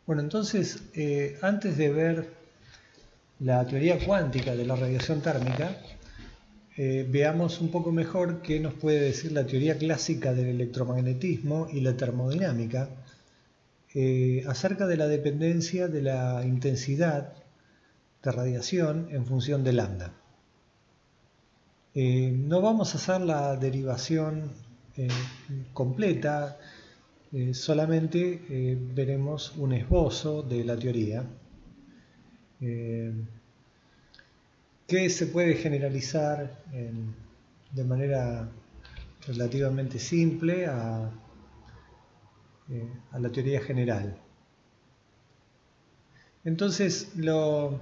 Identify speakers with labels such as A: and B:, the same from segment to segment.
A: Bueno, entonces, antes de ver la teoría cuántica de la radiación térmica, veamos un poco mejor qué nos puede decir la teoría clásica del electromagnetismo y la termodinámica acerca de la dependencia de la intensidad de radiación en función de lambda. No vamos a hacer la derivación completa, solamente veremos un esbozo de la teoría que se puede generalizar de manera relativamente simple a la teoría general. Entonces, lo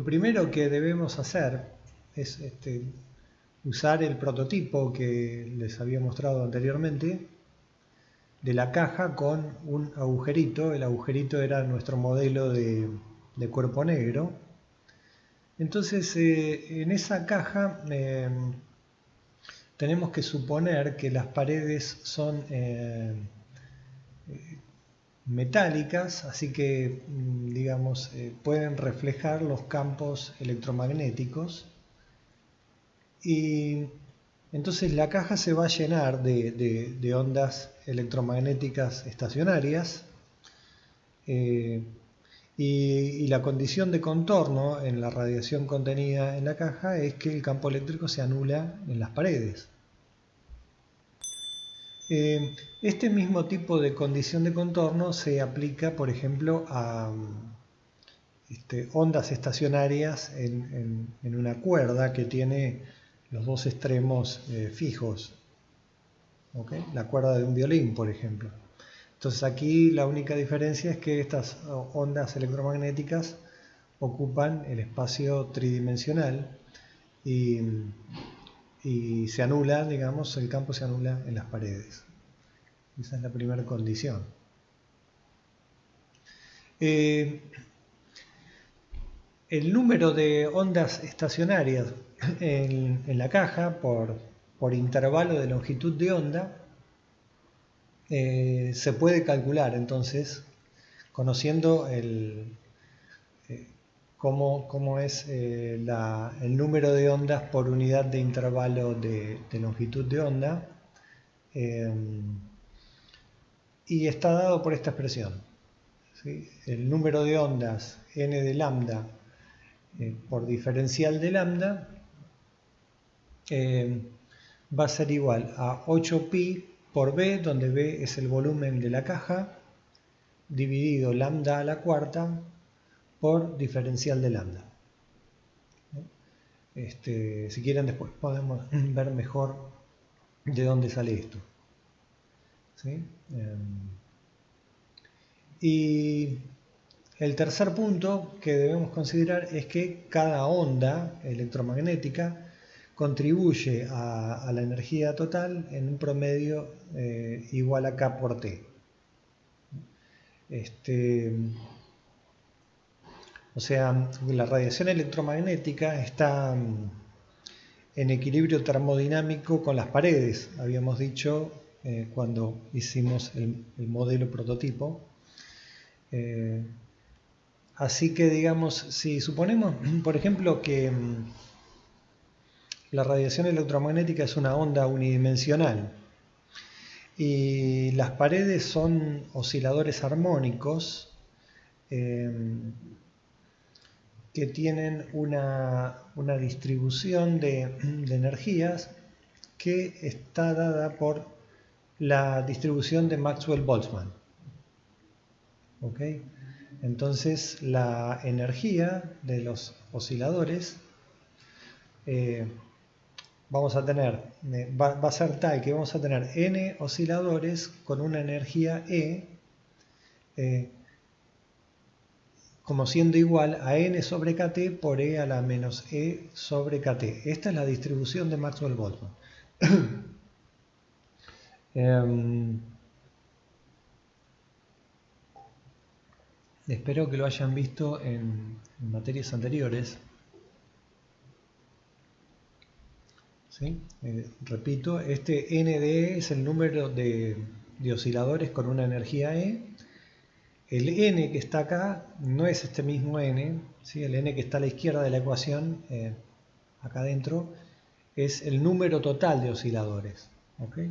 A: primero que debemos hacer es usar el prototipo que les había mostrado anteriormente de la caja con un agujerito. El agujerito era nuestro modelo de cuerpo negro. Entonces, en esa caja tenemos que suponer que las paredes son metálicas, así que, digamos, pueden reflejar los campos electromagnéticos. Y entonces la caja se va a llenar de ondas electromagnéticas estacionarias. Y la condición de contorno en la radiación contenida en la caja es que el campo eléctrico se anula en las paredes. Este mismo tipo de condición de contorno se aplica, por ejemplo, a ondas estacionarias en una cuerda que tiene los dos extremos fijos. ¿Okay? La cuerda de un violín, por ejemplo. Entonces aquí la única diferencia es que estas ondas electromagnéticas ocupan el espacio tridimensional y se anula, digamos, el campo se anula en las paredes. Esa es la primera condición. El número de ondas estacionarias en la caja por intervalo de longitud de onda se puede calcular, entonces, conociendo cómo es el número de ondas por unidad de intervalo de longitud de onda, y está dado por esta expresión, ¿sí? El número de ondas n de lambda por diferencial de lambda va a ser igual a 8pi por b, donde b es el volumen de la caja, dividido lambda a la cuarta por diferencial de lambda. Si quieren después podemos ver mejor de dónde sale esto. ¿Sí? Y el tercer punto que debemos considerar es que cada onda electromagnética contribuye a la energía total en un promedio igual a K por T. O sea, la radiación electromagnética está en equilibrio termodinámico con las paredes, habíamos dicho cuando hicimos el modelo prototipo. Así que, digamos, si suponemos, por ejemplo, que la radiación electromagnética es una onda unidimensional y las paredes son osciladores armónicos que tienen una distribución de energías que está dada por la distribución de Maxwell-Boltzmann. ¿Okay? Entonces la energía de los osciladores vamos a tener, va a ser tal que vamos a tener n osciladores con una energía E como siendo igual a n sobre kt por e a la menos e sobre kt. Esta es la distribución de Maxwell-Boltzmann. Espero que lo hayan visto en materias anteriores. ¿Sí? Repito, este NDE es el número de osciladores con una energía E. El n que está acá no es este mismo n, ¿sí? El n que está a la izquierda de la ecuación, acá adentro, es el número total de osciladores. ¿Okay?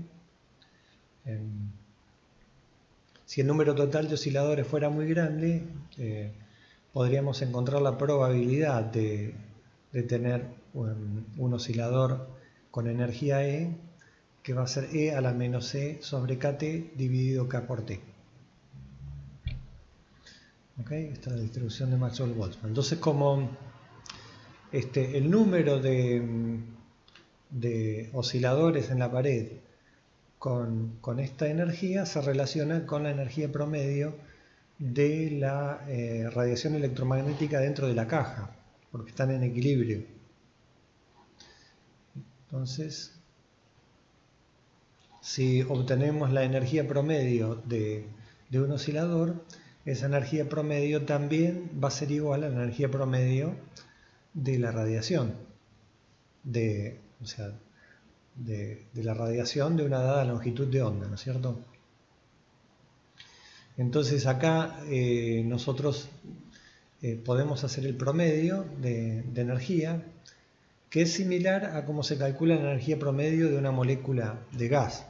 A: Si el número total de osciladores fuera muy grande, podríamos encontrar la probabilidad de tener un oscilador con energía E, que va a ser E a la menos E sobre KT dividido K por T. ¿Okay? Esta es la distribución de Maxwell-Boltzmann. Entonces, como el número de osciladores en la pared con esta energía se relaciona con la energía promedio de la radiación electromagnética dentro de la caja, porque están en equilibrio. Entonces, si obtenemos la energía promedio de un oscilador, esa energía promedio también va a ser igual a la energía promedio de la radiación, de la radiación de una dada longitud de onda, ¿no es cierto? Entonces acá nosotros podemos hacer el promedio de energía, que es similar a cómo se calcula la energía promedio de una molécula de gas,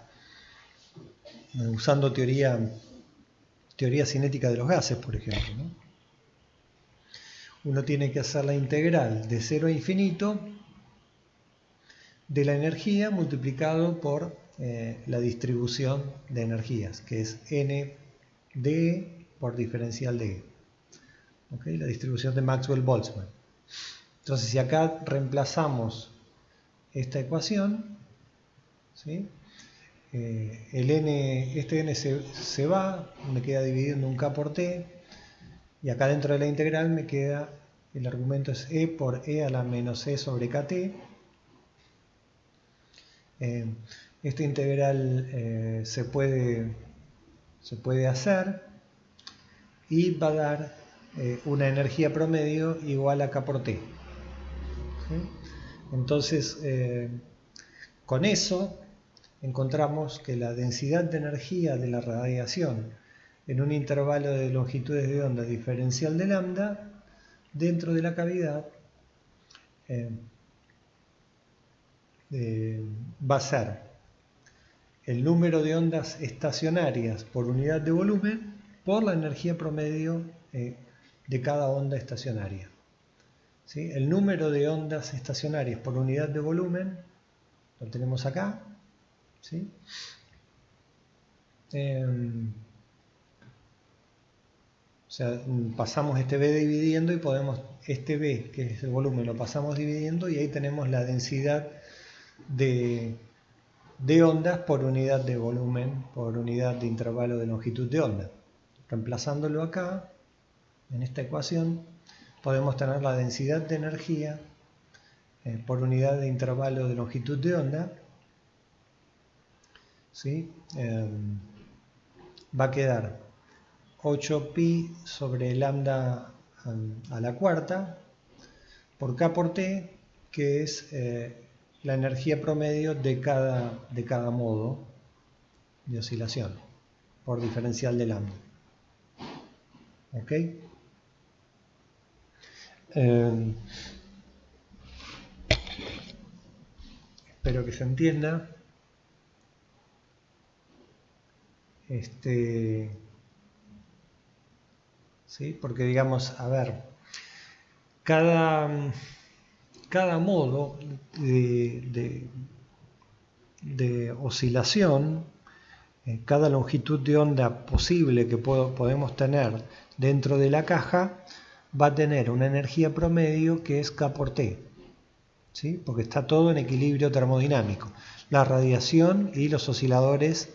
A: usando teoría cinética de los gases, por ejemplo, ¿no? Uno tiene que hacer la integral de 0 a infinito de la energía multiplicado por la distribución de energías, que es n de E por diferencial de E. ¿Okay? La distribución de Maxwell-Boltzmann. Entonces, si acá reemplazamos esta ecuación, ¿sí? Este n se va, me queda dividiendo un k por t, y acá dentro de la integral me queda, el argumento es e por e a la menos e sobre kt. Esta integral se puede hacer y va a dar una energía promedio igual a k por t. ¿Sí? Entonces, con eso encontramos que la densidad de energía de la radiación en un intervalo de longitudes de onda diferencial de lambda dentro de la cavidad va a ser el número de ondas estacionarias por unidad de volumen por la energía promedio de cada onda estacionaria. ¿Sí? El número de ondas estacionarias por unidad de volumen lo tenemos acá. ¿Sí? O sea, pasamos este B dividiendo y podemos, este B, que es el volumen, lo pasamos dividiendo y ahí tenemos la densidad de ondas por unidad de volumen, por unidad de intervalo de longitud de onda. Reemplazándolo acá, en esta ecuación, podemos tener la densidad de energía por unidad de intervalo de longitud de onda. ¿Sí? Va a quedar 8pi sobre lambda a la cuarta por k por t, que es la energía promedio de cada modo de oscilación por diferencial de lambda. ¿Ok? Espero que se entienda. ¿Sí? Porque digamos, a ver, cada modo de oscilación, cada longitud de onda posible que podemos tener dentro de la caja va a tener una energía promedio que es K por T, ¿sí? Porque está todo en equilibrio termodinámico. La radiación y los osciladores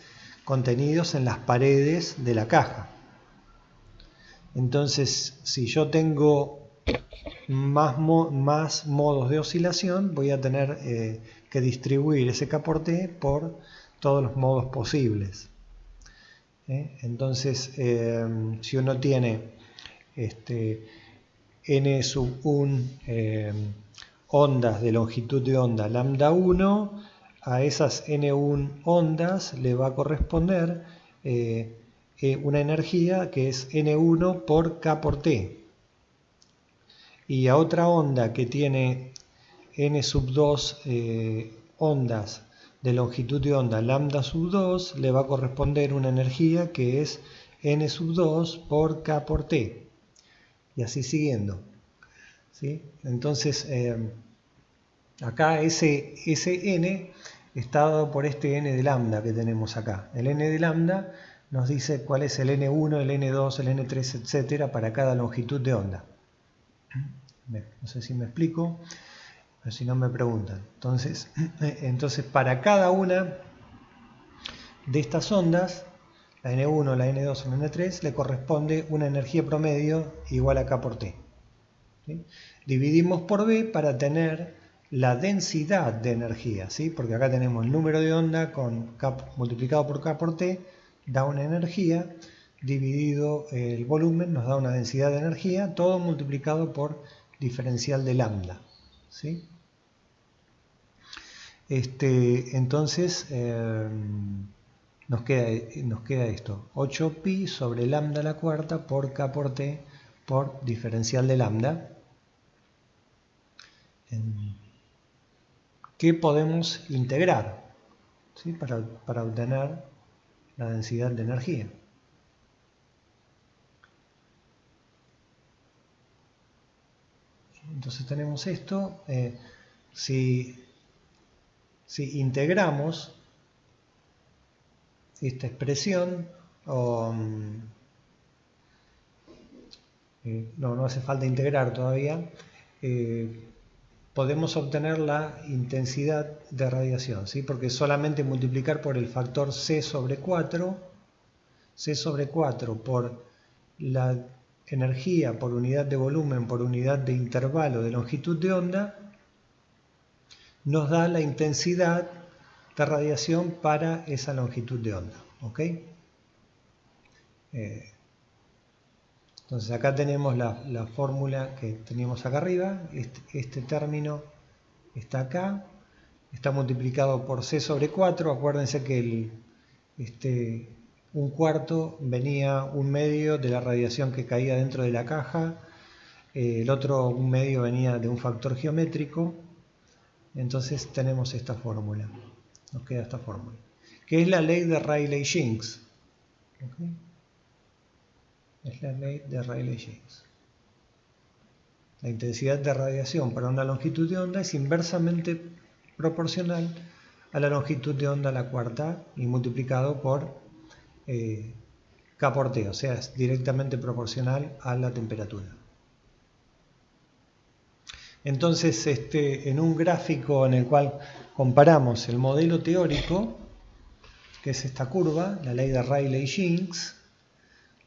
A: contenidos en las paredes de la caja. Entonces, si yo tengo más modos de oscilación, voy a tener que distribuir ese K por T por todos los modos posibles. Entonces, si uno tiene n sub 1 ondas de longitud de onda lambda 1, a esas n1 ondas le va a corresponder una energía que es N1 por K por T. Y a otra onda que tiene N sub 2 ondas de longitud de onda lambda sub 2 le va a corresponder una energía que es N sub 2 por K por T. Y así siguiendo. ¿Sí? Entonces, acá ese N está dado por este N de lambda que tenemos acá. El N de lambda nos dice cuál es el N1, el N2, el N3, etcétera, para cada longitud de onda. No sé si me explico, pero si no me preguntan. Entonces, para cada una de estas ondas, la N1, la N2 o la N3, le corresponde una energía promedio igual a K por T. ¿Sí? Dividimos por B para tener la densidad de energía, ¿sí? Porque acá tenemos el número de onda con K multiplicado por K por T, da una energía, dividido el volumen nos da una densidad de energía, todo multiplicado por diferencial de lambda. ¿Sí? Entonces nos queda esto, 8pi sobre lambda a la cuarta por K por T por diferencial de lambda. Que podemos integrar, ¿sí? para obtener la densidad de energía. Entonces tenemos esto, si integramos esta expresión, no hace falta integrar todavía, podemos obtener la intensidad de radiación, ¿sí? Porque solamente multiplicar por el factor C sobre 4 por la energía por unidad de volumen por unidad de intervalo de longitud de onda, nos da la intensidad de radiación para esa longitud de onda. ¿Ok? Entonces acá tenemos la fórmula que teníamos acá arriba, este término está acá, está multiplicado por C sobre 4, acuérdense que un cuarto venía un medio de la radiación que caía dentro de la caja, el otro un medio venía de un factor geométrico, entonces tenemos esta fórmula, nos queda esta fórmula, que es la ley de Rayleigh-Jeans. ¿Okay? Es la ley de Rayleigh-Jeans. La intensidad de radiación para una longitud de onda es inversamente proporcional a la longitud de onda a la cuarta y multiplicado por K por T, o sea, es directamente proporcional a la temperatura. Entonces, en un gráfico en el cual comparamos el modelo teórico, que es esta curva, la ley de Rayleigh-Jeans,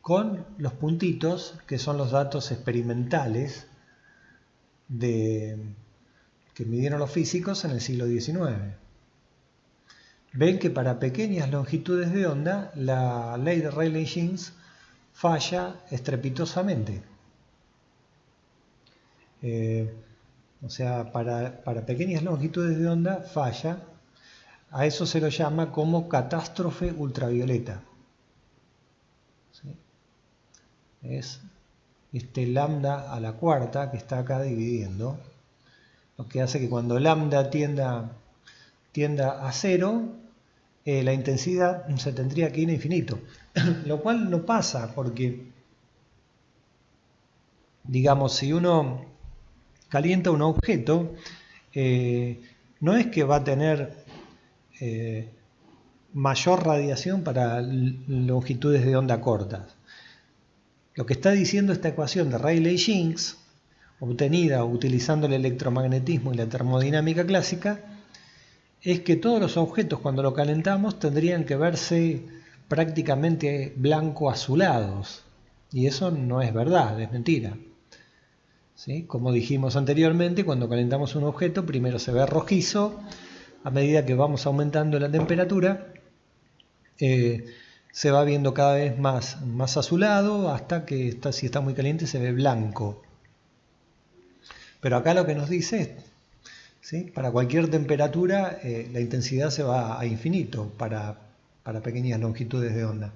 A: con los puntitos, que son los datos experimentales que midieron los físicos en el siglo XIX. Ven que para pequeñas longitudes de onda, la ley de Rayleigh-Jeans falla estrepitosamente. O sea, para pequeñas longitudes de onda falla. A eso se lo llama como catástrofe ultravioleta. ¿Sí? Es este lambda a la cuarta que está acá dividiendo, lo que hace que cuando lambda tienda a cero, la intensidad se tendría que ir a infinito, lo cual no pasa porque, digamos, si uno calienta un objeto, no es que va a tener mayor radiación para longitudes de onda cortas. Lo que está diciendo esta ecuación de Rayleigh-Jeans, obtenida utilizando el electromagnetismo y la termodinámica clásica, es que todos los objetos cuando lo calentamos tendrían que verse prácticamente blanco-azulados. Y eso no es verdad, es mentira. ¿Sí? Como dijimos anteriormente, cuando calentamos un objeto primero se ve rojizo, a medida que vamos aumentando la temperatura, se va viendo cada vez más azulado hasta que si está muy caliente se ve blanco. Pero acá lo que nos dice es, ¿sí? Para cualquier temperatura la intensidad se va a infinito para pequeñas longitudes de onda.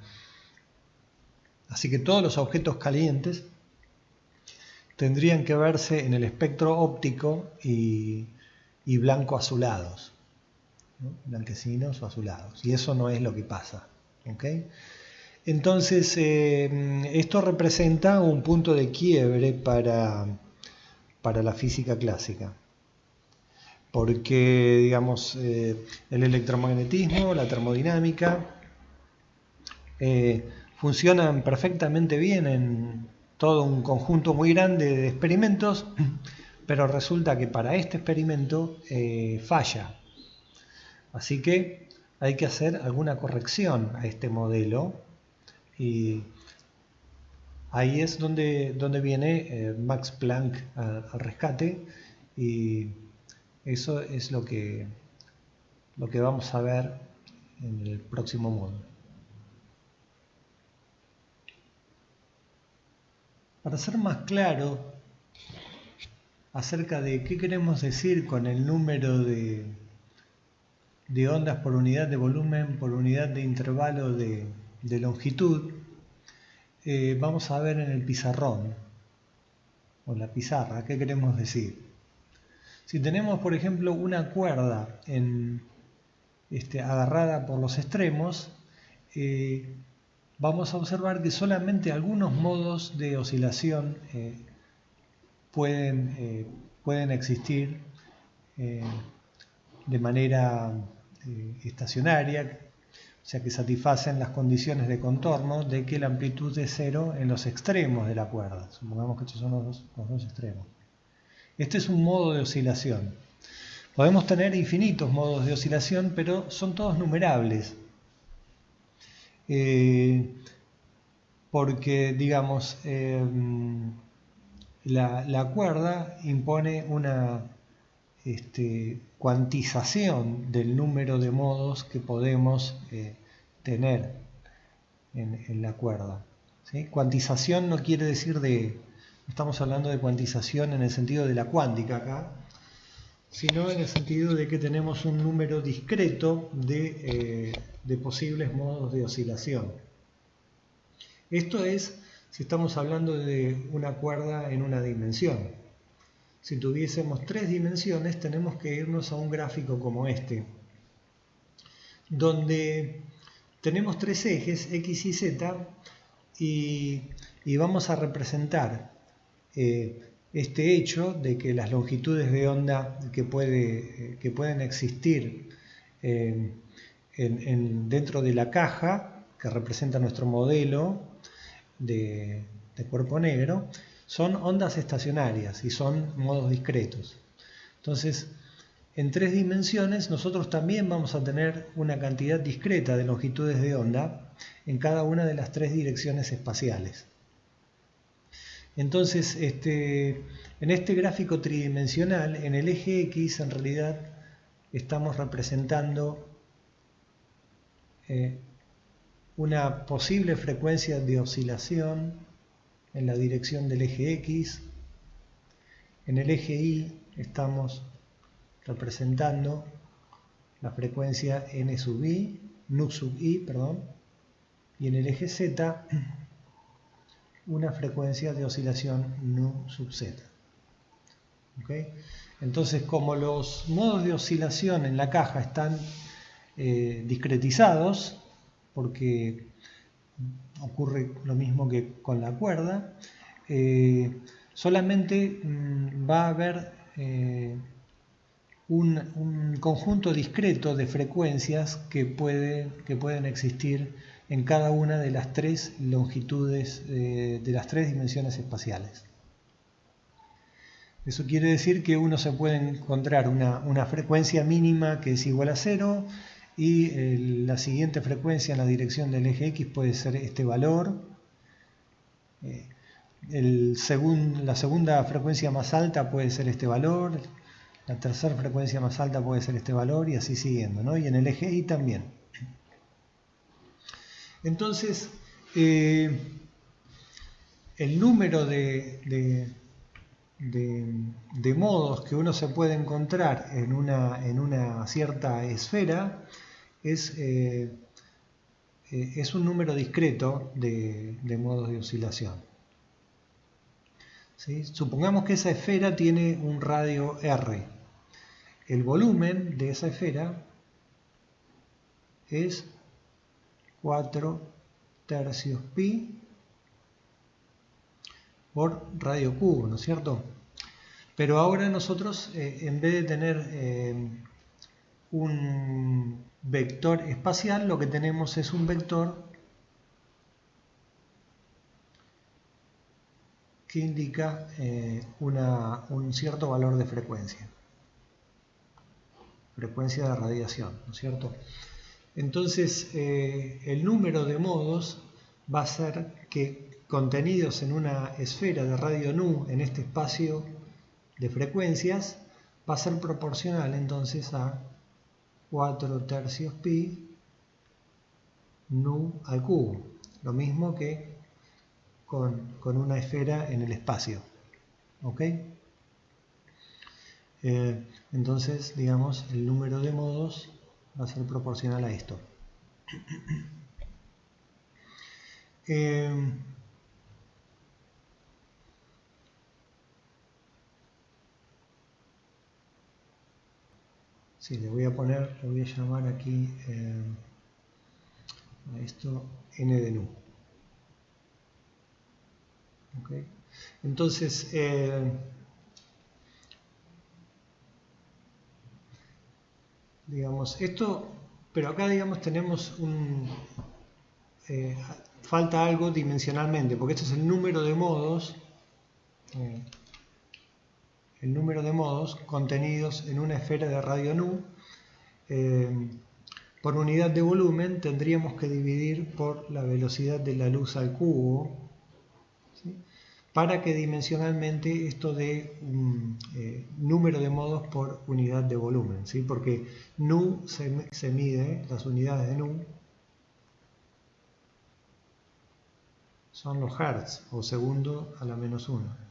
A: Así que todos los objetos calientes tendrían que verse en el espectro óptico y blanco azulados, ¿no? Blanquecinos o azulados. Y eso no es lo que pasa. ¿Okay? Entonces, esto representa un punto de quiebre para la física clásica. Porque, digamos, el electromagnetismo, la termodinámica, funcionan perfectamente bien en todo un conjunto muy grande de experimentos, pero resulta que para este experimento falla. Así que hay que hacer alguna corrección a este modelo y ahí es donde viene Max Planck al rescate, y eso es lo que vamos a ver en el próximo módulo. Para ser más claro acerca de qué queremos decir con el número de ondas por unidad de volumen por unidad de intervalo de longitud, vamos a ver en el pizarrón o la pizarra qué queremos decir. Si tenemos, por ejemplo, una cuerda agarrada por los extremos, vamos a observar que solamente algunos modos de oscilación pueden existir de manera estacionaria, o sea que satisfacen las condiciones de contorno de que la amplitud es cero en los extremos de la cuerda. Supongamos que estos son los dos extremos. Este es un modo de oscilación. Podemos tener infinitos modos de oscilación, pero son todos numerables. Porque, digamos, la cuerda impone una cuantización del número de modos que podemos tener en la cuerda. ¿Sí? Cuantización no quiere decir estamos hablando de cuantización en el sentido de la cuántica acá, sino en el sentido de que tenemos un número discreto de posibles modos de oscilación. Esto es si estamos hablando de una cuerda en una dimensión. Si tuviésemos 3 dimensiones, tenemos que irnos a un gráfico como este, donde tenemos 3 ejes, X y Z, y vamos a representar este hecho de que las longitudes de onda que pueden existir dentro de la caja, que representa nuestro modelo de cuerpo negro, son ondas estacionarias y son modos discretos. Entonces, en 3 dimensiones nosotros también vamos a tener una cantidad discreta de longitudes de onda en cada una de las 3 direcciones espaciales. Entonces, en este gráfico tridimensional, en el eje X, en realidad estamos representando una posible frecuencia de oscilación en la dirección del eje X. En el eje Y estamos representando la frecuencia n sub i, nu sub i, perdón, y en el eje Z una frecuencia de oscilación nu sub z. ¿Okay? Entonces, como los modos de oscilación en la caja están discretizados, porque ocurre lo mismo que con la cuerda, solamente va a haber un conjunto discreto de frecuencias que pueden existir en cada una de las 3 longitudes de las 3 dimensiones espaciales. Eso quiere decir que uno se puede encontrar una frecuencia mínima que es igual a 0, y la siguiente frecuencia en la dirección del eje X puede ser este valor. La segunda frecuencia más alta puede ser este valor, la tercera frecuencia más alta puede ser este valor, y así siguiendo, ¿no? Y en el eje Y también. Entonces, el número de modos que uno se puede encontrar en una cierta esfera es es un número discreto de modos de oscilación. ¿Sí? Supongamos que esa esfera tiene un radio R. El volumen de esa esfera es 4 tercios pi por radio cubo, ¿no es cierto? Pero ahora nosotros, en vez de tener un vector espacial, lo que tenemos es un vector que indica un cierto valor de frecuencia de radiación, ¿no es cierto? Entonces, el número de modos va a ser que contenidos en una esfera de radio nu, en este espacio de frecuencias, va a ser proporcional entonces a 4 tercios pi nu al cubo, lo mismo que con una esfera en el espacio. ¿Ok? Entonces, digamos, el número de modos va a ser proporcional a esto. Sí, le voy a llamar aquí a esto n de nu. ¿Okay? Entonces, digamos, esto, pero acá, digamos, tenemos falta algo dimensionalmente, porque este es el número de modos, contenidos en una esfera de radio nu. Por unidad de volumen tendríamos que dividir por la velocidad de la luz al cubo, ¿sí? Para que dimensionalmente esto dé un número de modos por unidad de volumen, ¿sí? Porque nu se mide, las unidades de nu son los hertz o segundo a la menos 1.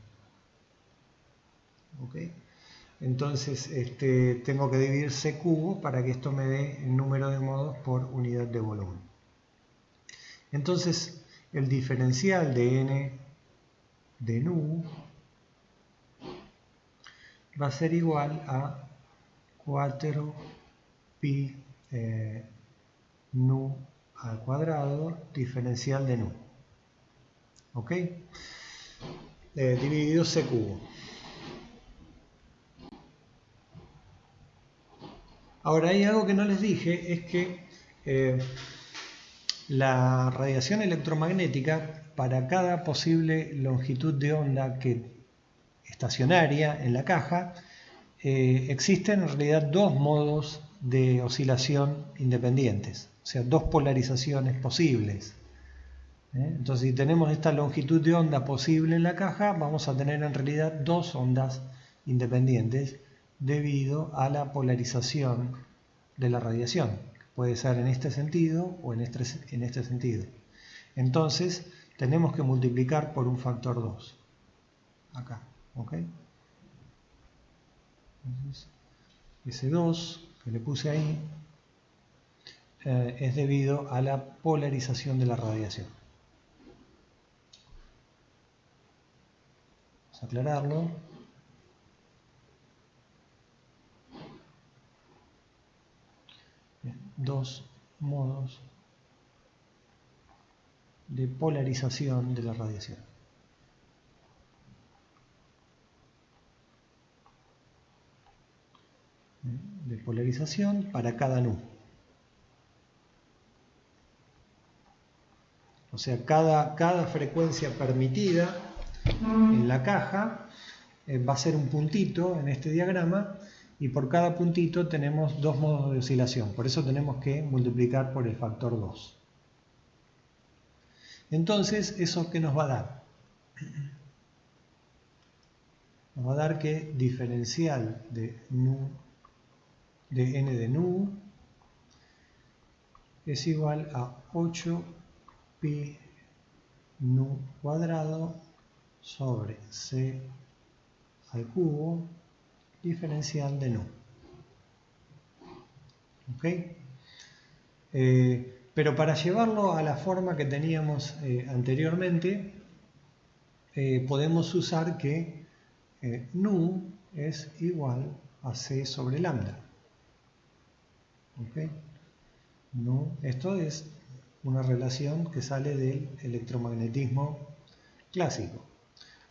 A: ¿Okay? Entonces tengo que dividir c cubo para que esto me dé el número de modos por unidad de volumen. Entonces el diferencial de n de nu va a ser igual a 4 pi nu al cuadrado diferencial de nu. ¿Ok? Dividido c cubo. Ahora, hay algo que no les dije, es que la radiación electromagnética, para cada posible longitud de onda estacionaria en la caja, existen en realidad dos modos de oscilación independientes, o sea, dos polarizaciones posibles. Entonces, si tenemos esta longitud de onda posible en la caja, vamos a tener en realidad dos ondas independientes debido a la polarización de la radiación. Puede ser en este sentido o en este sentido. Entonces, tenemos que multiplicar por un factor 2. Acá, ¿ok? Entonces, ese 2 que le puse ahí es debido a la polarización de la radiación. Vamos a aclararlo. Dos modos de polarización de la radiación. De polarización para cada nu. O sea, cada frecuencia permitida en la caja va a ser un puntito en este diagrama, y por cada puntito tenemos dos modos de oscilación. Por eso tenemos que multiplicar por el factor 2. Entonces, ¿eso qué nos va a dar? Nos va a dar que diferencial de n de nu es igual a 8 pi nu cuadrado sobre c al cubo diferencial de nu. ¿Ok? Pero para llevarlo a la forma que teníamos anteriormente, podemos usar que nu es igual a c sobre lambda. ¿Okay? Nu, esto es una relación que sale del electromagnetismo clásico.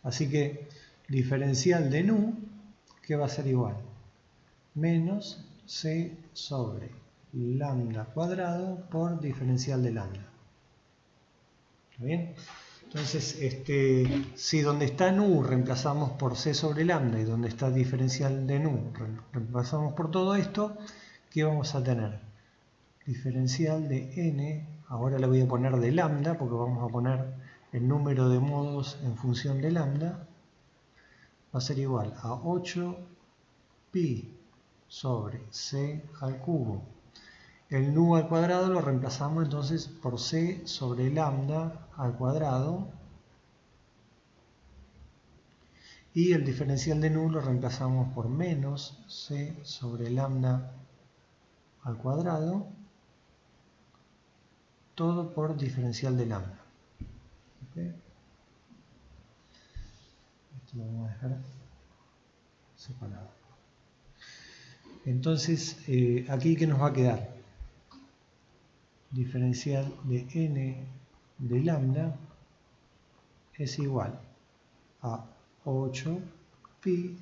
A: Así que diferencial de nu, ¿qué va a ser igual? Menos c sobre lambda cuadrado por diferencial de lambda. ¿Está bien? Entonces, si donde está nu reemplazamos por c sobre lambda y donde está diferencial de nu reemplazamos por todo esto, ¿qué vamos a tener? Diferencial de n, ahora le voy a poner de lambda porque vamos a poner el número de modos en función de lambda, va a ser igual a 8 pi sobre c al cubo. El nu al cuadrado lo reemplazamos entonces por c sobre lambda al cuadrado y el diferencial de nu lo reemplazamos por menos c sobre lambda al cuadrado, todo por diferencial de lambda. ¿Okay? Esto lo vamos a dejar separado. Entonces, aquí ¿qué nos va a quedar? Diferencial de n de lambda es igual a 8 pi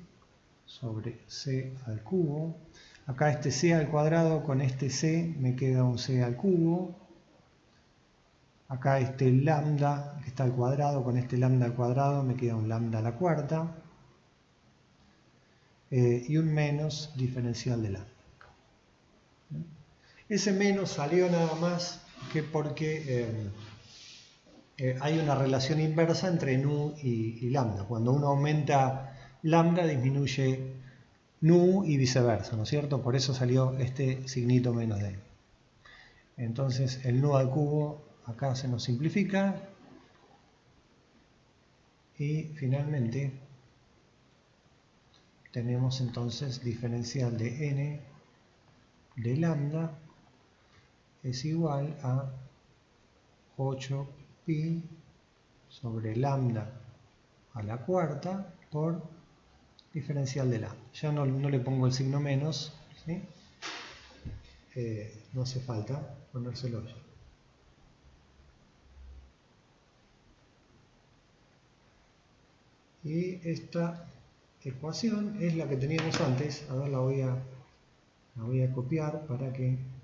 A: sobre c al cubo. Acá este c al cuadrado con este c me queda un c al cubo. Acá este lambda que está al cuadrado con este lambda al cuadrado me queda un lambda a la cuarta. Y un menos diferencial de lambda. Ese menos salió nada más que porque hay una relación inversa entre nu y lambda. Cuando uno aumenta lambda disminuye nu y viceversa, ¿no es cierto? Por eso salió este signito menos de. Entonces el nu al cubo acá se nos simplifica y finalmente tenemos entonces diferencial de n de lambda es igual a 8 pi sobre lambda a la cuarta por diferencial de lambda. Ya no le pongo el signo menos, ¿sí? No hace falta ponérselo ya. Y esta ecuación es la que teníamos antes. A ver, la voy a copiar para que...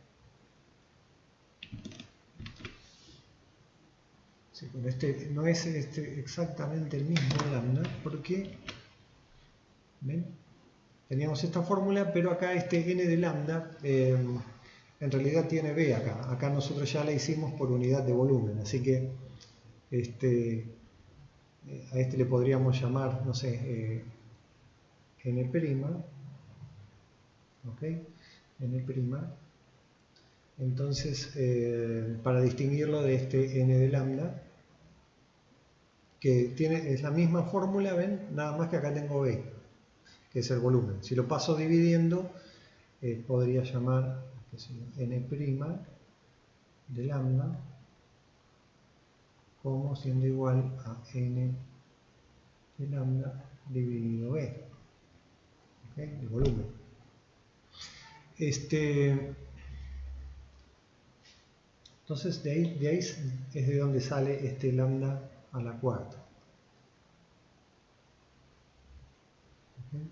A: Sí, pero no es exactamente el mismo lambda, porque ¿ven? Teníamos esta fórmula, pero acá este n de lambda en realidad tiene b acá. Acá nosotros ya la hicimos por unidad de volumen, así que a este le podríamos llamar, no sé, n', ¿ok? n'. Entonces, para distinguirlo de este n de lambda, que es la misma fórmula, ¿ven? Nada más que acá tengo b, que es el volumen. Si lo paso dividiendo, podría llamar n' de lambda como siendo igual a n de lambda dividido b, ¿okay? El volumen. Entonces de ahí es de donde sale este lambda a la cuarta. ¿Okay?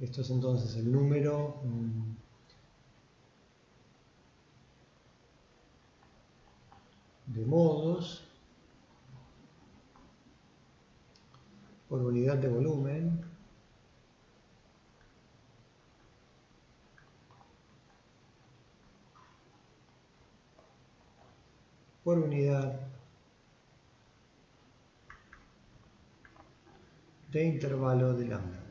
A: Esto es entonces el número de modos por unidad de volumen por unidad de intervalo de lambda.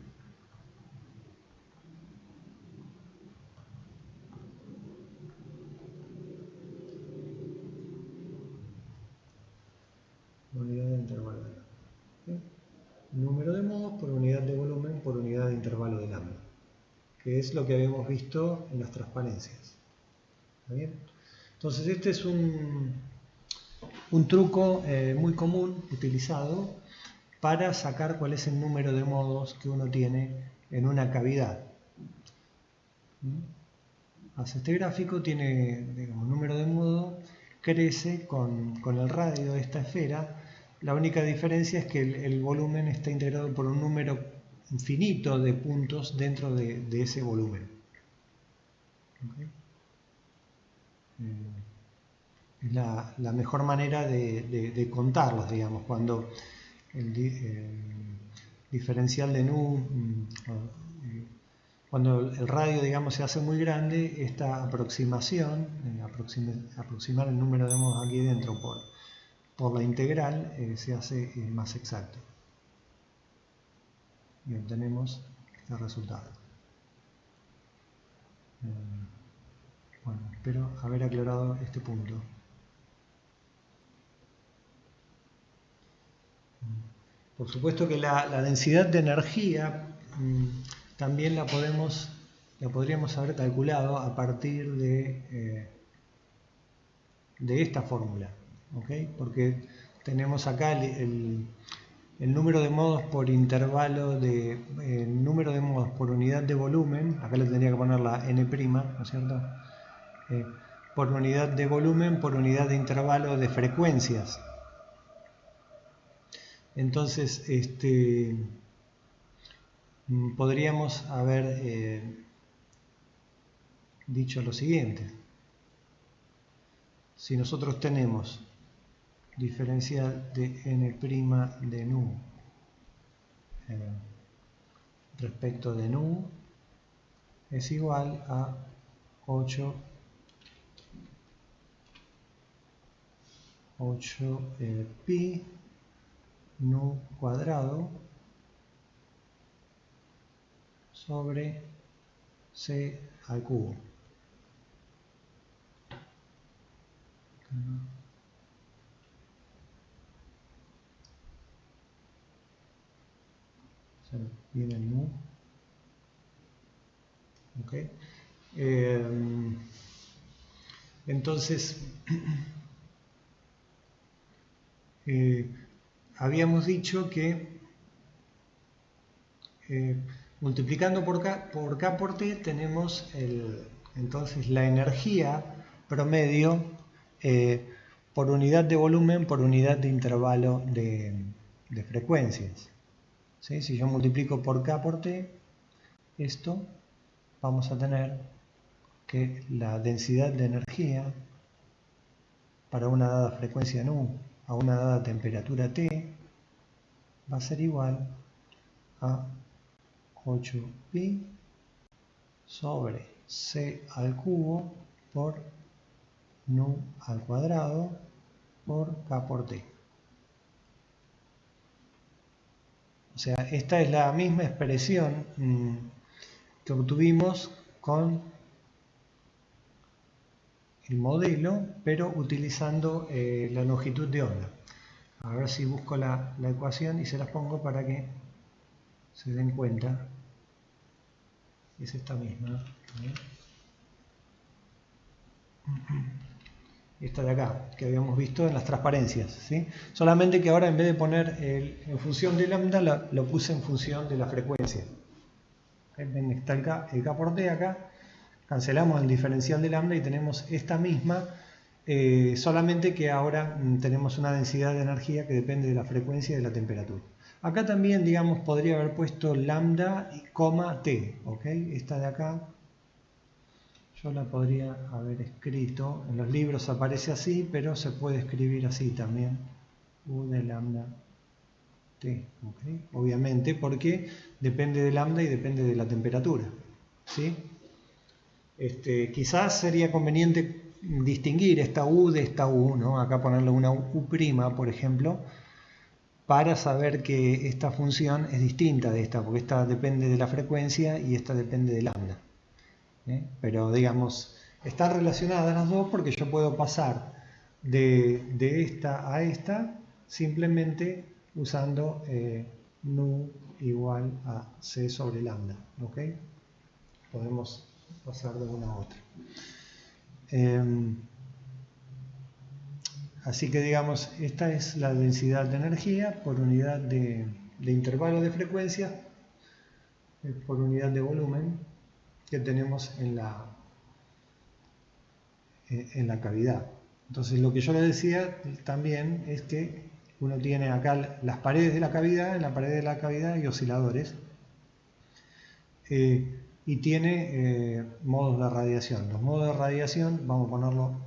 A: Unidad de intervalo de lambda. ¿Okay? Número de modos por unidad de volumen por unidad de intervalo de lambda, que es lo que habíamos visto en las transparencias. ¿Está bien? Entonces este es un truco muy común utilizado para sacar cuál es el número de modos que uno tiene en una cavidad. Hace este gráfico, tiene, digamos, número de modos, crece con el radio de esta esfera. La única diferencia es que el volumen está integrado por un número infinito de puntos dentro de ese volumen. ¿Okay? Es la mejor manera de contarlos, digamos, cuando el diferencial de nu, cuando el radio, digamos, se hace muy grande, esta aproximación, aproximar el número de modos aquí dentro por la integral, se hace más exacto. Y obtenemos este resultado. Bueno, espero haber aclarado este punto. Por supuesto que la densidad de energía también la podríamos haber calculado a partir de esta fórmula, ¿okay? Porque tenemos acá el número de modos por intervalo el número de modos por unidad de volumen. Acá le tendría que poner la n', ¿no es cierto? Por unidad de volumen por unidad de intervalo de frecuencias. Entonces, podríamos haber dicho lo siguiente. Si nosotros tenemos diferencial de n' de nu respecto de nu es igual a 8 pi nu cuadrado sobre c al cubo. Viene el nu. Okay. Entonces, habíamos dicho que multiplicando por K por T tenemos entonces la energía promedio por unidad de volumen por unidad de intervalo de frecuencias. ¿Sí? Si yo multiplico por K por T, esto vamos a tener que la densidad de energía para una dada frecuencia nu a una dada temperatura T va a ser igual a 8pi sobre c al cubo por nu al cuadrado por K por T. O sea, esta es la misma expresión que obtuvimos con el modelo, pero utilizando la longitud de onda. A ver si busco la ecuación y se las pongo para que se den cuenta. Es esta misma. Esta de acá, que habíamos visto en las transparencias, ¿sí? Solamente que ahora en vez de poner en función de lambda, lo puse en función de la frecuencia. Está el K por T acá, cancelamos el diferencial de lambda y tenemos esta misma, solamente que ahora tenemos una densidad de energía que depende de la frecuencia y de la temperatura. Acá también, digamos, podría haber puesto lambda y coma T, ¿ok? Esta de acá yo la podría haber escrito, en los libros aparece así, pero se puede escribir así también, U de lambda T, ¿okay? Obviamente porque depende de lambda y depende de la temperatura, ¿sí? Quizás sería conveniente distinguir esta U de esta U, ¿no? Acá ponerle una U', por ejemplo, para saber que esta función es distinta de esta, porque esta depende de la frecuencia y esta depende de lambda. Pero digamos, están relacionadas las dos porque yo puedo pasar de esta a esta simplemente usando nu igual a c sobre lambda, ¿ok? podemos pasar de una a otra. Así que digamos, esta es la densidad de energía por unidad de intervalo de frecuencia, por unidad de volumen que tenemos en la cavidad. Entonces lo que yo les decía también es que uno tiene acá las paredes de la cavidad, en la pared de la cavidad hay osciladores y tiene modos de radiación. Los modos de radiación, vamos a ponerlo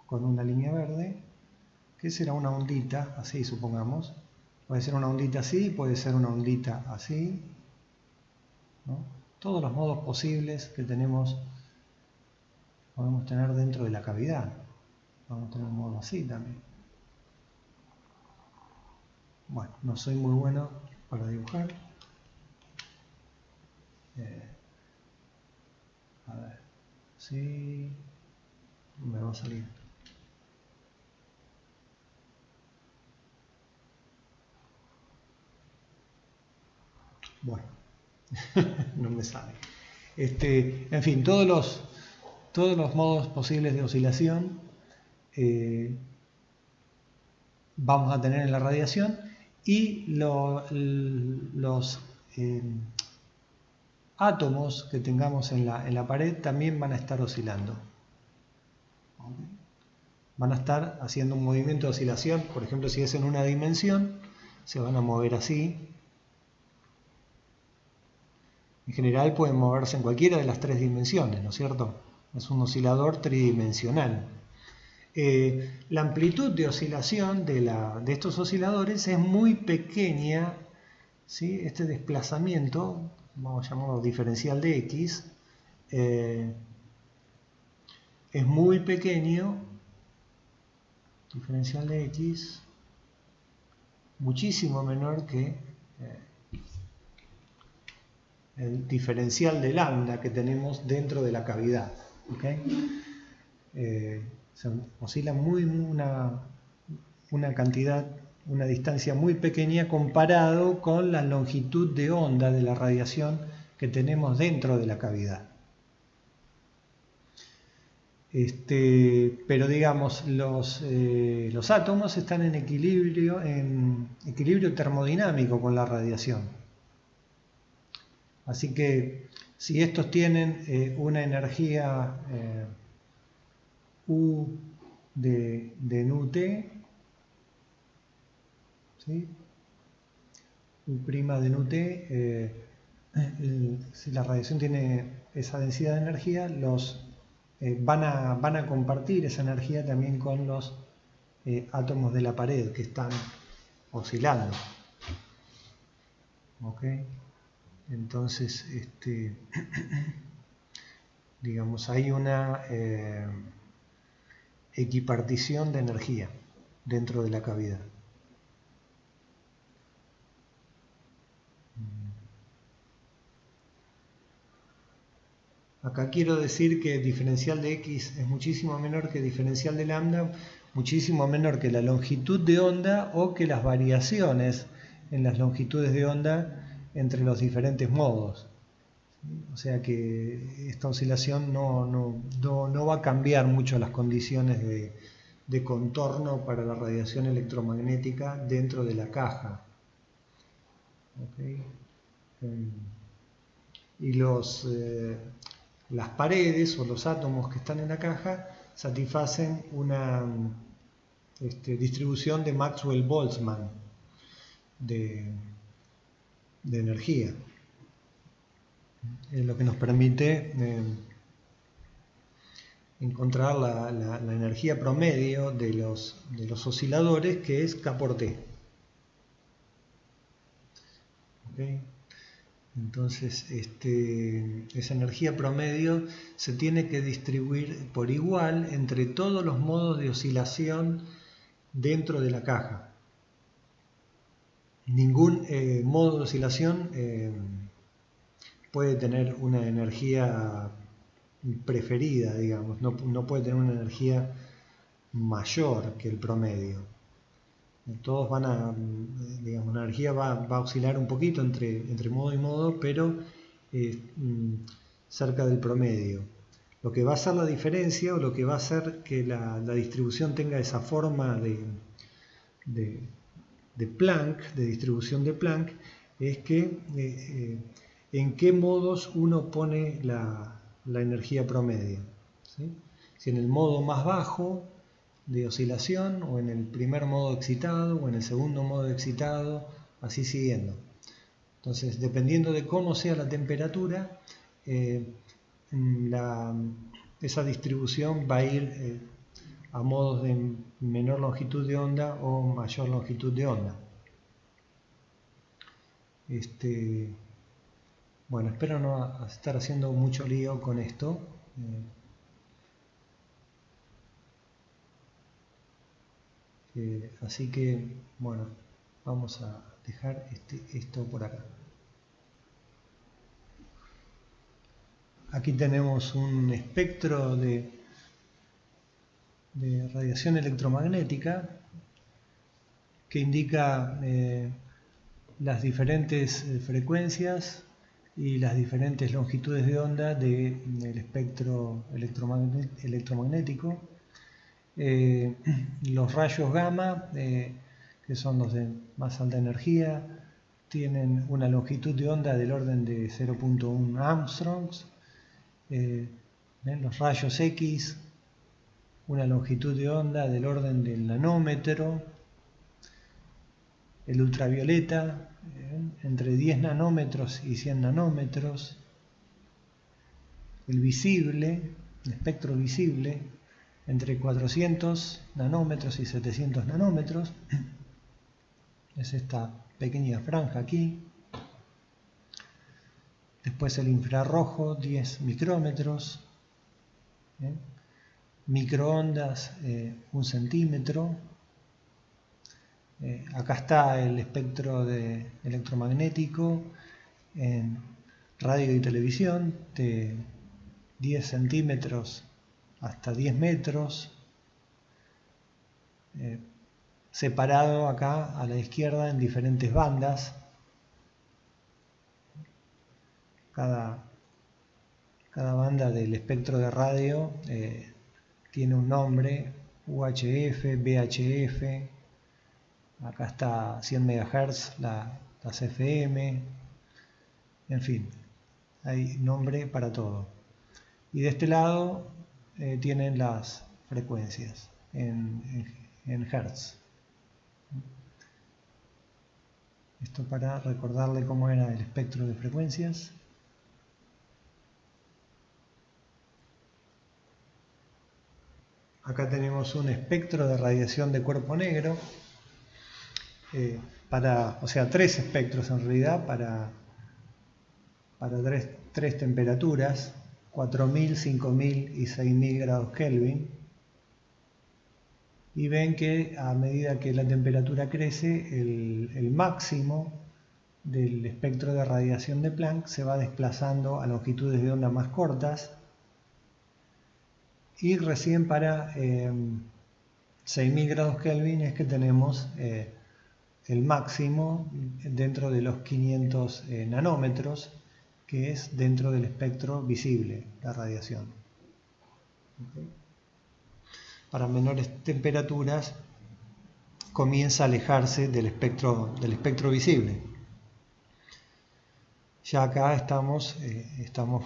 A: con una línea verde, que será una ondita, así supongamos. Puede ser una ondita así, puede ser una ondita así, ¿no? Todos los modos posibles que podemos tener dentro de la cavidad. Vamos a tener un modo así también. Bueno, no soy muy bueno para dibujar. A ver, sí, me va a salir. Bueno, no me sale. En fin, todos los modos posibles de oscilación vamos a tener en la radiación, y los átomos que tengamos en la pared también van a estar oscilando. ¿Okay? Van a estar haciendo un movimiento de oscilación. Por ejemplo, si es en una dimensión, se van a mover así. En general pueden moverse en cualquiera de las tres dimensiones, ¿no es cierto? Es un oscilador tridimensional. La amplitud de oscilación de estos osciladores es muy pequeña, ¿sí? Este desplazamiento, vamos a llamarlo diferencial de X, es muy pequeño, diferencial de X, muchísimo menor que el diferencial de lambda que tenemos dentro de la cavidad. ¿Okay? Se oscila una cantidad, una distancia muy pequeña comparado con la longitud de onda de la radiación que tenemos dentro de la cavidad. Pero digamos, los átomos están en equilibrio termodinámico con la radiación. Así que si estos tienen una energía U de nu T, ¿sí? U' de nu T, si la radiación tiene esa densidad de energía, van a compartir esa energía también con los átomos de la pared que están oscilando. ¿Ok? Entonces, digamos, hay una equipartición de energía dentro de la cavidad. Acá quiero decir que el diferencial de X es muchísimo menor que el diferencial de lambda, muchísimo menor que la longitud de onda o que las variaciones en las longitudes de onda entre los diferentes modos. O sea que esta oscilación no va a cambiar mucho las condiciones de contorno para la radiación electromagnética dentro de la caja. ¿Okay? Y las paredes o los átomos que están en la caja satisfacen una distribución de Maxwell-Boltzmann de energía. Es lo que nos permite encontrar la energía promedio de los osciladores, que es K por T. ¿Okay? Entonces, esa energía promedio se tiene que distribuir por igual entre todos los modos de oscilación dentro de la caja. Ningún modo de oscilación puede tener una energía preferida, digamos, no puede tener una energía mayor que el promedio. Todos digamos, la energía va a oscilar un poquito entre modo y modo, pero cerca del promedio. Lo que va a hacer la diferencia, o lo que va a hacer que la distribución tenga esa forma de Planck, de distribución de Planck, es que en qué modos uno pone la energía promedio, ¿sí? Si en el modo más bajo de oscilación, o en el primer modo excitado, o en el segundo modo excitado, así siguiendo. Entonces, dependiendo de cómo sea la temperatura, esa distribución va a ir a modos de menor longitud de onda o mayor longitud de onda. Bueno, espero no estar haciendo mucho lío con esto. Así que, bueno, vamos a dejar esto por acá. Aquí tenemos un espectro de radiación electromagnética que indica las diferentes frecuencias y las diferentes longitudes de onda del espectro electromagnético. Los rayos gamma, que son los de más alta energía, tienen una longitud de onda del orden de 0.1 Armstrongs. Los rayos X, una longitud de onda del orden del nanómetro. El ultravioleta, entre 10 nanómetros y 100 nanómetros. El visible, el espectro visible, entre 400 nanómetros y 700 nanómetros. Es esta pequeña franja aquí. Después el infrarrojo, 10 micrómetros. Microondas, 1 centímetro. Acá está el espectro electromagnético en radio y televisión, de 10 centímetros hasta 10 metros, separado acá a la izquierda en diferentes bandas. Cada banda del espectro de radio tiene un nombre: UHF, VHF. Acá está 100 MHz, las FM, en fin, hay nombre para todo. Y de este lado tienen las frecuencias en Hertz. Esto para recordarle cómo era el espectro de frecuencias. Acá tenemos un espectro de radiación de cuerpo negro. O sea, 3 espectros en realidad para 3 temperaturas: 4000, 5000 y 6000 grados Kelvin. Y ven que a medida que la temperatura crece, el máximo del espectro de radiación de Planck se va desplazando a longitudes de onda más cortas, y recién para 6000 grados Kelvin es que tenemos el máximo dentro de los 500 nanómetros, que es dentro del espectro visible, la radiación. ¿Okay? Para menores temperaturas comienza a alejarse del espectro visible. Ya acá estamos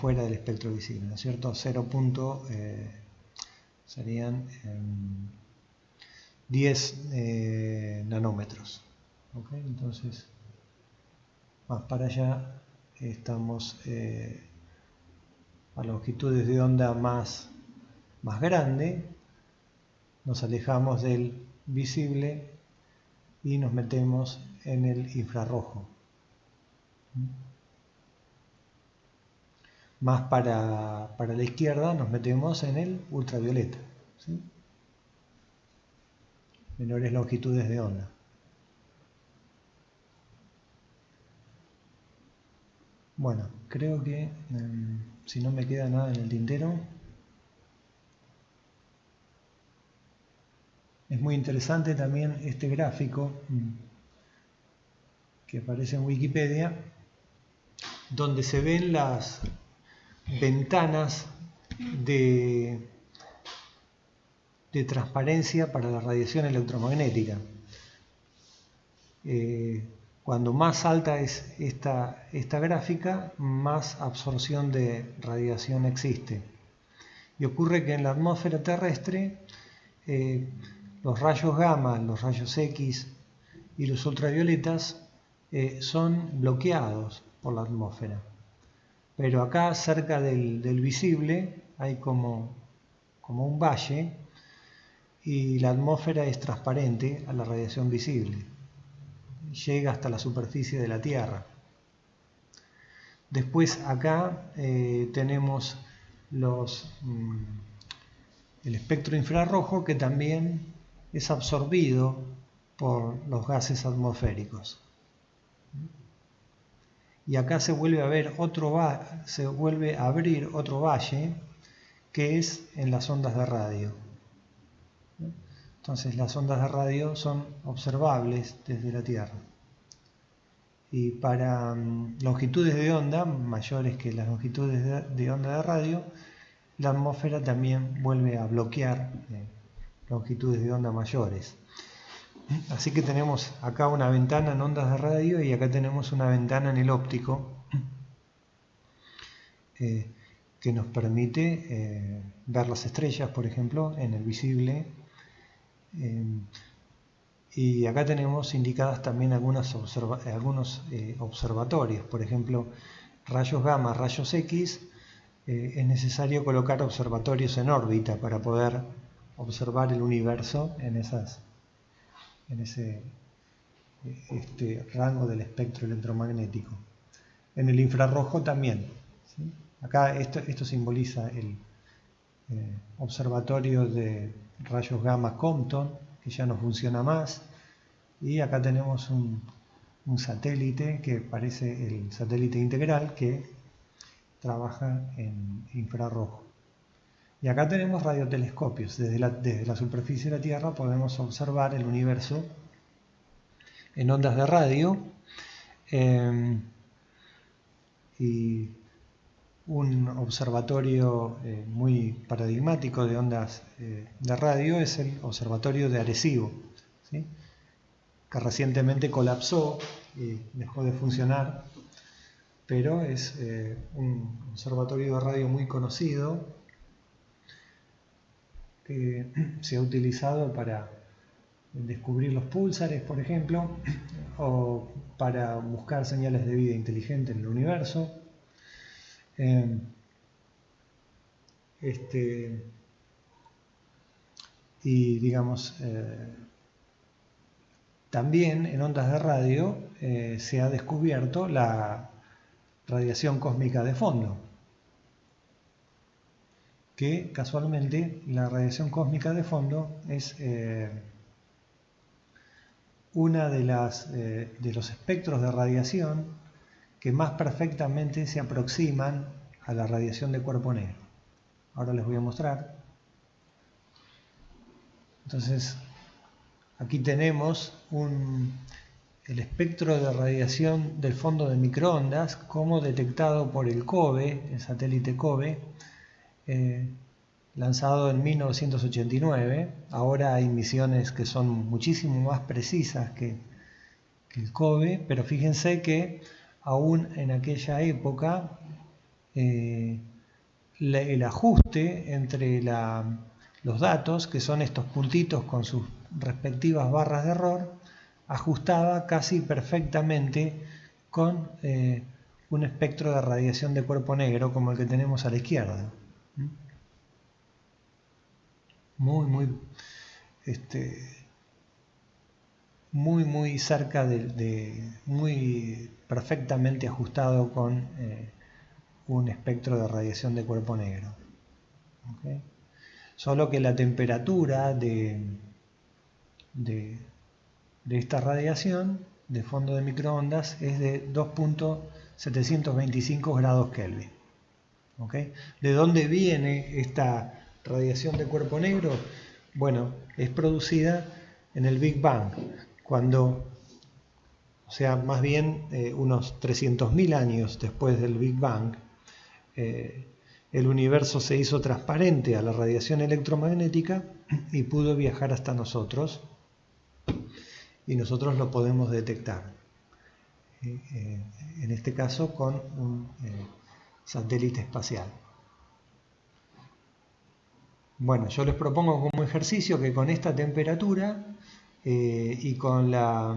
A: fuera del espectro visible, ¿no es cierto? 0. Serían 10 nanómetros. ¿Okay? Entonces, más para allá estamos a longitudes de onda más grande. Nos alejamos del visible y nos metemos en el infrarrojo. Más para la izquierda nos metemos en el ultravioleta, ¿sí? Menores longitudes de onda. Bueno, creo que si no me queda nada en el tintero. Es muy interesante también este gráfico que aparece en Wikipedia, donde se ven las ventanas de transparencia para la radiación electromagnética. Cuando más alta es esta gráfica, más absorción de radiación existe. Y ocurre que en la atmósfera terrestre los rayos gamma, los rayos X y los ultravioletas son bloqueados por la atmósfera. Pero acá cerca del visible hay como un valle y la atmósfera es transparente a la radiación visible. Llega hasta la superficie de la Tierra. Después acá tenemos el espectro infrarrojo, que también es absorbido por los gases atmosféricos. Y acá se vuelve a abrir otro valle, que es en las ondas de radio. Entonces las ondas de radio son observables desde la Tierra. Y para longitudes de onda mayores que las longitudes de onda de radio, la atmósfera también vuelve a bloquear longitudes de onda mayores. Así que tenemos acá una ventana en ondas de radio y acá tenemos una ventana en el óptico que nos permite ver las estrellas, por ejemplo, en el visible. Y acá tenemos indicadas también algunos observatorios, por ejemplo, rayos gamma, rayos X. Es necesario colocar observatorios en órbita para poder observar el universo en ese rango del espectro electromagnético. En el infrarrojo también, ¿sí? Acá esto simboliza el observatorio de rayos gamma Compton, que ya no funciona más, y acá tenemos un satélite que parece el satélite integral, que trabaja en infrarrojo. Y acá tenemos radiotelescopios. Desde la superficie de la Tierra podemos observar el universo en ondas de radio, y un observatorio muy paradigmático de ondas de radio es el observatorio de Arecibo, ¿sí? Que recientemente colapsó y dejó de funcionar, pero es un observatorio de radio muy conocido que se ha utilizado para descubrir los púlsares, por ejemplo, o para buscar señales de vida inteligente en el universo. Y digamos, también en ondas de radio se ha descubierto la radiación cósmica de fondo, que casualmente la radiación cósmica de fondo es una de los espectros de radiación que más perfectamente se aproximan a la radiación de cuerpo negro. Ahora les voy a mostrar. Entonces, aquí tenemos el espectro de radiación del fondo de microondas, como detectado por el COBE, el satélite COBE, lanzado en 1989. Ahora hay misiones que son muchísimo más precisas que el COBE, pero fíjense que aún en aquella época el ajuste entre los datos, que son estos puntitos con sus respectivas barras de error, ajustaba casi perfectamente con un espectro de radiación de cuerpo negro como el que tenemos a la izquierda. Muy cerca muy perfectamente ajustado con un espectro de radiación de cuerpo negro. ¿Okay? Solo que la temperatura de esta radiación de fondo de microondas es de 2.725 grados Kelvin. ¿Okay? ¿De dónde viene esta radiación de cuerpo negro? Bueno, es producida en el Big Bang, cuando o sea, más bien unos 300.000 años después del Big Bang, el universo se hizo transparente a la radiación electromagnética y pudo viajar hasta nosotros, y nosotros lo podemos detectar. En este caso con un satélite espacial. Bueno, yo les propongo como ejercicio que con esta temperatura y con las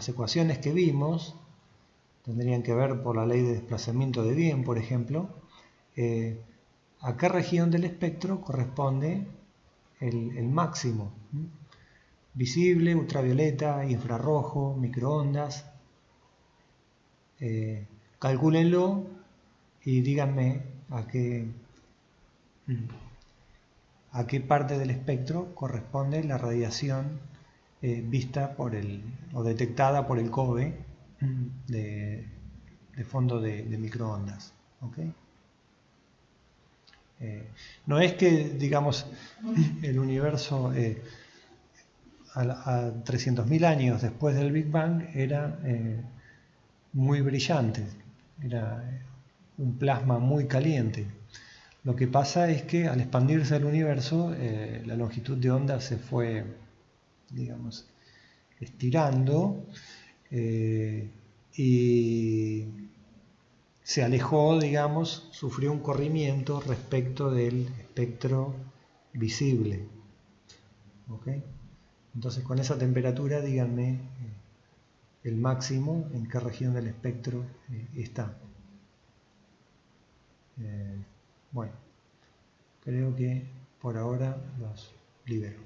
A: ecuaciones que vimos, tendrían que ver por la ley de desplazamiento de Wien, por ejemplo, a qué región del espectro corresponde el máximo. Visible, ultravioleta, infrarrojo, microondas. Calcúlenlo y díganme a qué parte del espectro corresponde la radiación vista o detectada por el COBE de fondo de microondas. ¿Okay? No es que, digamos, el universo a 300.000 años después del Big Bang era muy brillante, era un plasma muy caliente. Lo que pasa es que al expandirse el universo, la longitud de onda se fue, digamos, estirando y se alejó, digamos, sufrió un corrimiento respecto del espectro visible. ¿Okay? Entonces, con esa temperatura, díganme el máximo en qué región del espectro está. Bueno, creo que por ahora los libero.